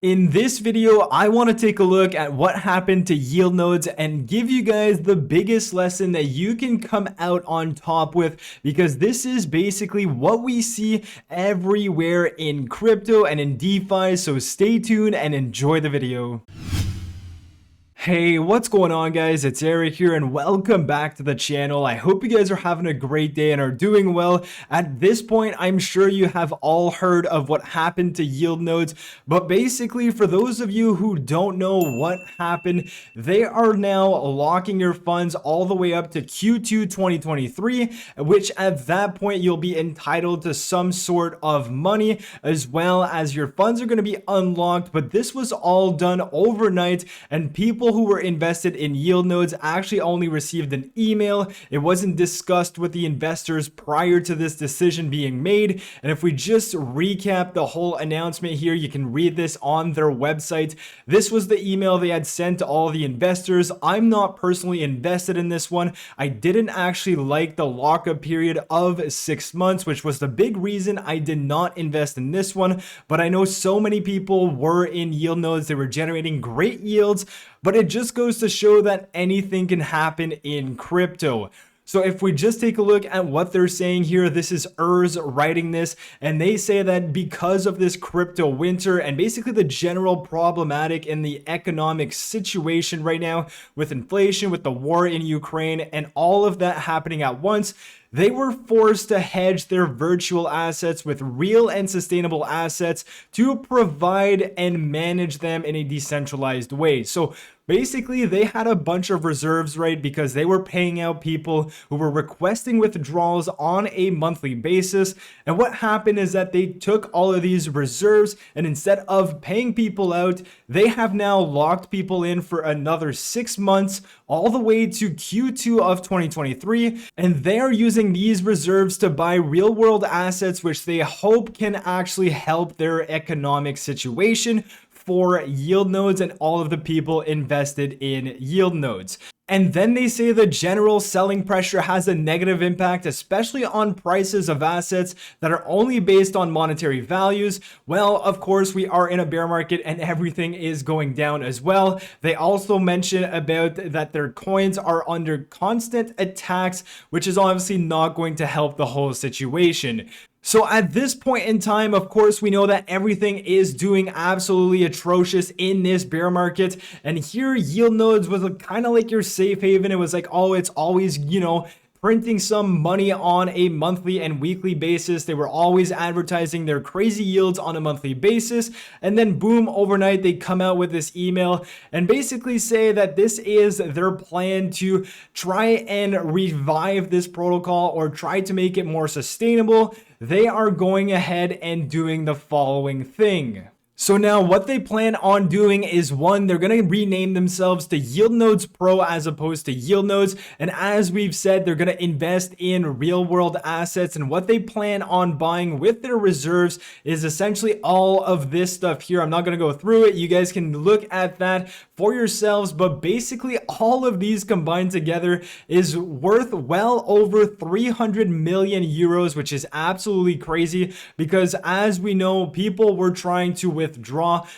In this video, I want to take a look at what happened to yield nodes and give you guys the biggest lesson that you can come out on top with, because this is basically what we see everywhere in crypto and in DeFi. So stay tuned and enjoy the video. Hey, what's going on, guys? It's Eric here and welcome back to the channel. I hope you guys are having a great day and are doing well. At this point, I'm sure you have all heard of what happened to yield nodes, but basically for those of you who don't know what happened, they are now locking your funds all the way up to Q2 2023, which at that point you'll be entitled to some sort of money, as well as your funds are going to be unlocked. But this was all done overnight, and people who were invested in yield nodes actually only received an email. It wasn't discussed with the investors prior to this decision being made. And if we just recap the whole announcement here, you can read this on their website. This was the email they had sent to all the investors. I'm not personally invested in this one. I didn't actually like the lockup period of 6 months, which was the big reason I did not invest in this one. But I know so many people were in yield nodes. They were generating great yields. But it just goes to show that anything can happen in crypto. So if we just take a look at what they're saying here, this is writing this, and they say that because of this crypto winter and basically the general problematic in the economic situation right now with inflation, with the war in Ukraine, and all of that happening at once, they were forced to hedge their virtual assets with real and sustainable assets to provide and manage them in a decentralized way. So basically, they had a bunch of reserves, right? Because they were paying out people who were requesting withdrawals on a monthly basis. And what happened is that they took all of these reserves, and instead of paying people out, they have now locked people in for another 6 months, all the way to Q2 of 2023. And they are using these reserves to buy real world assets, which they hope can actually help their economic situation for yield nodes and all of the people invested in yield nodes. And then they say the general selling pressure has a negative impact, especially on prices of assets that are only based on monetary values. Well, of course, we are in a bear market and everything is going down as well. They also mention about that their coins are under constant attacks, which is obviously not going to help the whole situation. So at this point in time, of course, we know that everything is doing absolutely atrocious in this bear market. And here, yield nodes was kind of like your safe haven. It was like, oh, it's always, printing some money on a monthly and weekly basis. They were always advertising their crazy yields on a monthly basis. And then boom, overnight, they come out with this email and basically say that this is their plan to try and revive this protocol or try to make it more sustainable. They are going ahead and doing the following thing. So now what they plan on doing is, one, they're going to rename themselves to Yield Nodes Pro as opposed to Yield Nodes. And as we've said, they're going to invest in real world assets. And what they plan on buying with their reserves is essentially all of this stuff here. I'm not going to go through it. You guys can look at that for yourselves. But basically all of these combined together is worth well over 300 million euros, which is absolutely crazy because as we know, people were trying to withdraw.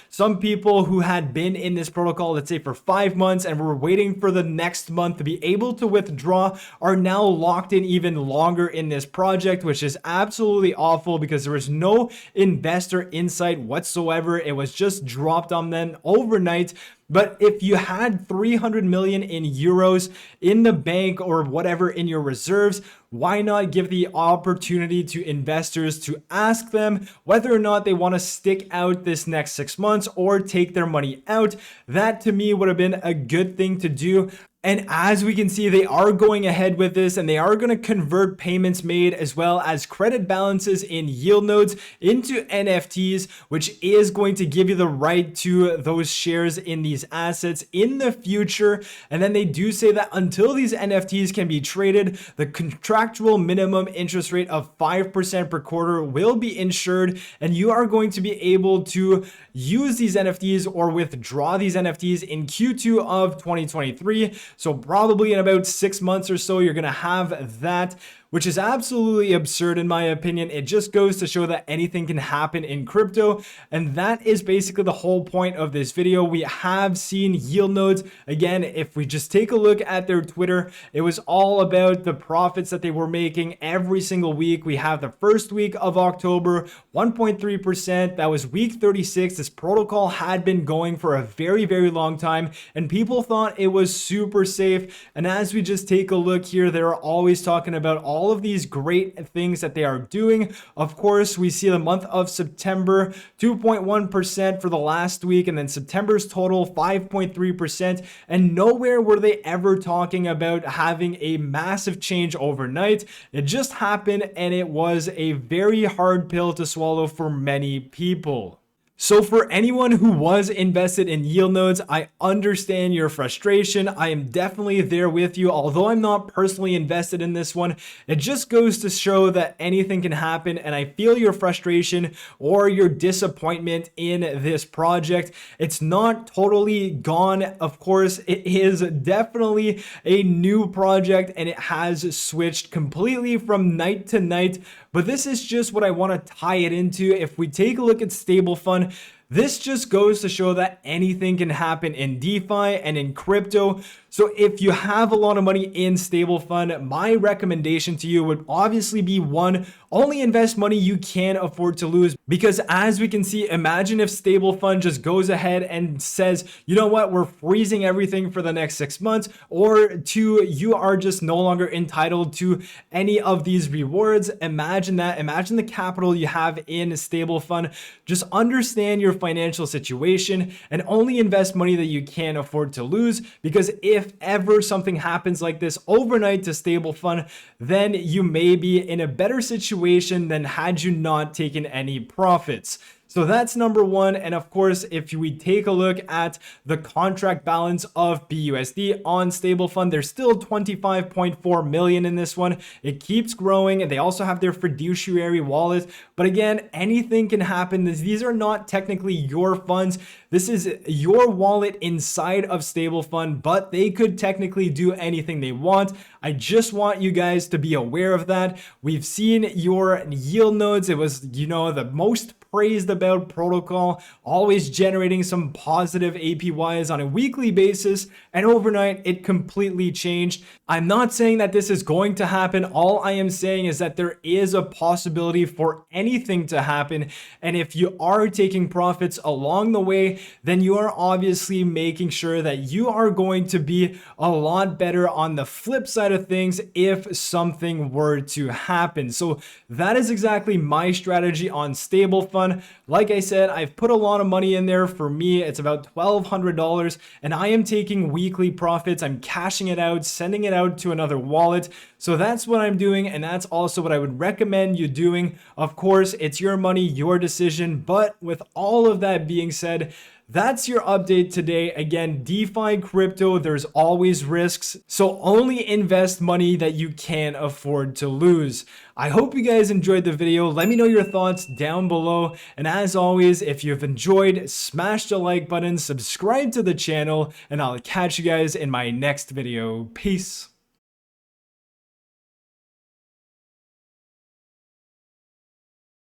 Some people who had been in this protocol, let's say for 5 months and were waiting for the next month to be able to withdraw, are now locked in even longer in this project, which is absolutely awful because there was no investor insight whatsoever. It was just dropped on them overnight. But if you had 300 million in euros in the bank or whatever in your reserves, why not give the opportunity to investors to ask them whether or not they want to stick out this next 6 months or take their money out? That to me would have been a good thing to do. And as we can see, they are going ahead with this and they are going to convert payments made as well as credit balances in yield nodes into NFTs, which is going to give you the right to those shares in these assets in the future. And then they do say that until these NFTs can be traded, the contractual minimum interest rate of 5% per quarter will be insured, and you are going to be able to use these NFTs or withdraw these NFTs in Q2 of 2023. So probably in about 6 months or so, you're going to have that. which is absolutely absurd in my opinion. It just goes to show that anything can happen in crypto, and that is basically the whole point of this video. We have seen yield nodes. Again, if we just take a look at their Twitter, it was all about the profits that they were making every single week. We have the first week of October, 1.3%. That was week 36. This protocol had been going for a very, very long time, and people thought it was super safe. And as we just take a look here, they're always talking about all of these great things that they are doing. Of course, we see the month of September, 2.1% for the last week, and then September's total, 5.3%. And nowhere were they ever talking about having a massive change overnight. It just happened, and it was a very hard pill to swallow for many people. So for anyone who was invested in yield nodes, I understand your frustration. I am definitely there with you. Although I'm not personally invested in this one, it just goes to show that anything can happen, and I feel your frustration or your disappointment in this project. It's not totally gone. Of course, it is definitely a new project, and it has switched completely from night to night. But this is just what I want to tie it into. If we take a look at stablefund, this just goes to show that anything can happen in DeFi and in crypto. So if you have a lot of money in stablefund, my recommendation to you would obviously be one, only invest money you can afford to lose. Because as we can see, imagine if stablefund just goes ahead and says, you know what, we're freezing everything for the next 6 months, or two, you are just no longer entitled to any of these rewards. Imagine that. Imagine the capital you have in stablefund. Just understand your financial situation and only invest money that you can afford to lose, because if ever something happens like this overnight to stablefund, then you may be in a better situation than had you not taken any profits. So that's number one. And of course, if we take a look at the contract balance of BUSD on stablefund, there's still 25.4 million in this one. It keeps growing, and they also have their fiduciary wallet. But again, anything can happen. These are not technically your funds. This is your wallet inside of stablefund, but they could technically do anything they want. I just want you guys to be aware of that. We've seen your yield nodes. It was, the most praised about protocol, always generating some positive APYs on a weekly basis, and overnight it completely changed. I'm not saying that this is going to happen. All I am saying is that there is a possibility for anything to happen, and if you are taking profits along the way, then you are obviously making sure that you are going to be a lot better on the flip side of things if something were to happen. So that is exactly my strategy on stablefund. Like I said, I've put a lot of money in there. For me, it's about $1,200, and I am taking weekly profits. I'm cashing it out, sending it out to another wallet. So that's what I'm doing, and that's also what I would recommend you doing. Of course, it's your money, your decision, but with all of that being said, that's your update today. Again, DeFi crypto, there's always risks, so only invest money that you can afford to lose. I hope you guys enjoyed the video. Let me know your thoughts down below. And as always, if you've enjoyed, smash the like button, subscribe to the channel, and I'll catch you guys in my next video. Peace.